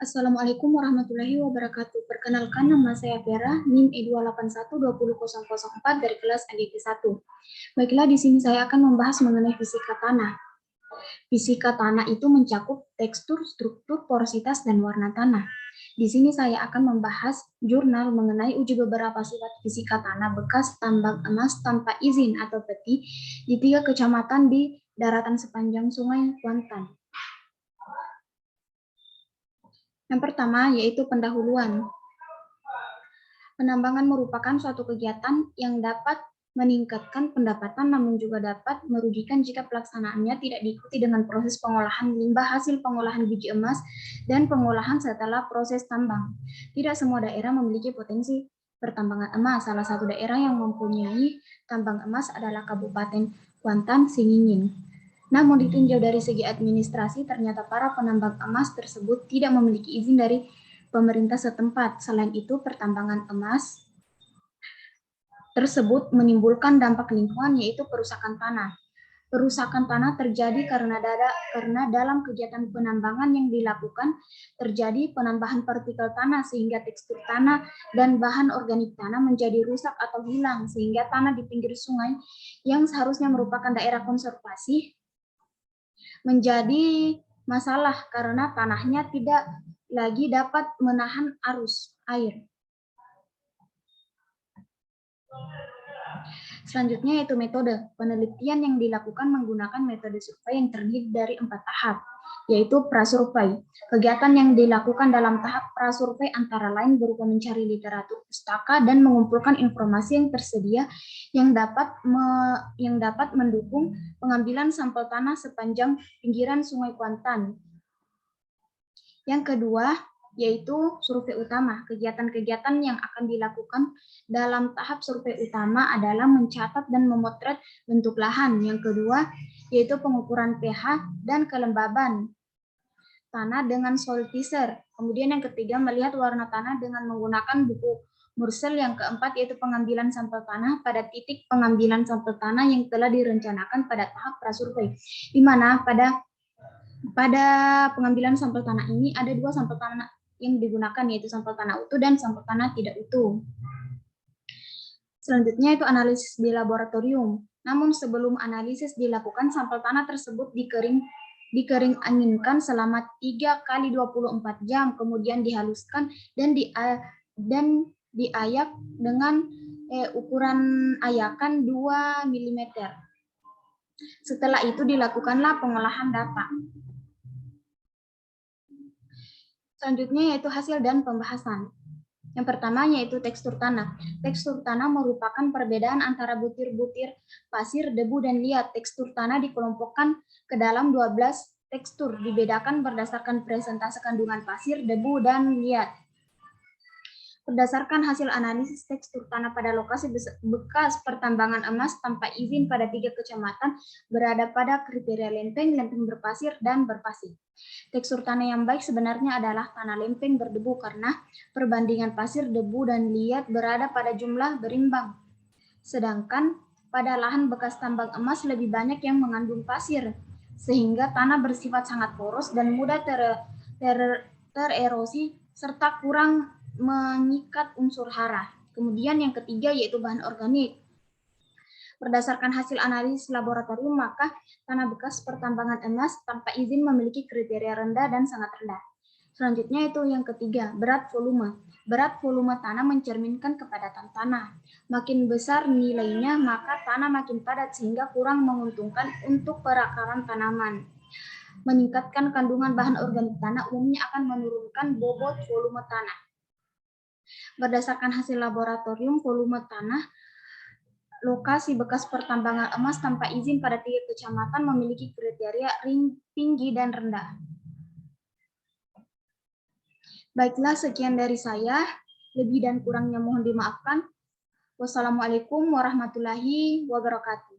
Assalamualaikum warahmatullahi wabarakatuh. Perkenalkan, nama saya Vera, NIM E281200004 dari kelas AGP 1. Baiklah, di sini saya akan membahas mengenai fisika tanah. Fisika tanah itu mencakup tekstur, struktur, porositas, dan warna tanah. Di sini saya akan membahas jurnal mengenai uji beberapa sifat fisika tanah bekas tambang emas tanpa izin atau peti di 3 kecamatan di daratan sepanjang Sungai Kuantan. Yang pertama yaitu pendahuluan. Penambangan merupakan suatu kegiatan yang dapat meningkatkan pendapatan namun juga dapat merugikan jika pelaksanaannya tidak diikuti dengan proses pengolahan limbah hasil pengolahan biji emas dan pengolahan setelah proses tambang. Tidak semua daerah memiliki potensi pertambangan emas. Salah satu daerah yang mempunyai tambang emas adalah Kabupaten Kuantan, Singinyin. Namun ditinjau dari segi administrasi, ternyata para penambang emas tersebut tidak memiliki izin dari pemerintah setempat. Selain itu, pertambangan emas tersebut menimbulkan dampak lingkungan, yaitu perusakan tanah. Perusakan tanah terjadi karena dalam kegiatan penambangan yang dilakukan terjadi penambahan partikel tanah sehingga tekstur tanah dan bahan organik tanah menjadi rusak atau hilang, sehingga tanah di pinggir sungai yang seharusnya merupakan daerah konservasi menjadi masalah karena tanahnya tidak lagi dapat menahan arus air. Selanjutnya yaitu metode. Penelitian yang dilakukan menggunakan metode survei yang terdiri dari 4 tahap, yaitu prasurvei. Kegiatan yang dilakukan dalam tahap prasurvei antara lain berupa mencari literatur pustaka dan mengumpulkan informasi yang tersedia yang dapat mendukung pengambilan sampel tanah sepanjang pinggiran Sungai Kuantan. Yang kedua yaitu survei utama. Kegiatan-kegiatan yang akan dilakukan dalam tahap survei utama adalah mencatat dan memotret bentuk lahan. Yang kedua yaitu pengukuran pH dan kelembaban tanah dengan soil teaser. Kemudian yang ketiga melihat warna tanah dengan menggunakan buku Mursel. Yang keempat yaitu pengambilan sampel tanah pada titik pengambilan sampel tanah yang telah direncanakan pada tahap prasurvei, di mana pada pengambilan sampel tanah ini ada 2 sampel tanah yang digunakan, yaitu sampel tanah utuh dan sampel tanah tidak utuh. Selanjutnya itu analisis di laboratorium. Namun sebelum analisis dilakukan, sampel tanah tersebut dikering anginkan selama 3 kali 24 jam, kemudian dihaluskan dan diayak dengan ukuran ayakan 2 mm. Setelah itu dilakukanlah pengolahan data. Selanjutnya yaitu hasil dan pembahasan. Yang pertama yaitu tekstur tanah. Tekstur tanah merupakan perbedaan antara butir-butir pasir, debu, dan liat. Tekstur tanah dikelompokkan ke dalam 12 tekstur, dibedakan berdasarkan presentase kandungan pasir, debu, dan liat. Berdasarkan hasil analisis tekstur tanah pada lokasi bekas pertambangan emas tanpa izin pada 3 kecamatan berada pada kriteria lempeng, lempeng berpasir, dan berpasir. Tekstur tanah yang baik sebenarnya adalah tanah lempeng berdebu karena perbandingan pasir, debu, dan liat berada pada jumlah berimbang. Sedangkan pada lahan bekas tambang emas lebih banyak yang mengandung pasir, sehingga tanah bersifat sangat poros dan mudah tererosi serta kurang mengikat unsur hara. Kemudian yang ketiga yaitu bahan organik. Berdasarkan hasil analisis laboratorium, maka tanah bekas pertambangan emas tanpa izin memiliki kriteria rendah dan sangat rendah. Selanjutnya itu yang ketiga, berat volume. Berat volume tanah mencerminkan kepadatan tanah. Makin besar nilainya, maka tanah makin padat sehingga kurang menguntungkan untuk perakaran tanaman. Meningkatkan kandungan bahan organik tanah umumnya akan menurunkan bobot volume tanah. Berdasarkan hasil laboratorium, volume tanah lokasi bekas pertambangan emas tanpa izin pada 3 kecamatan memiliki kriteria tinggi dan rendah. Baiklah, sekian dari saya. Lebih dan kurangnya mohon dimaafkan. Wassalamualaikum warahmatullahi wabarakatuh.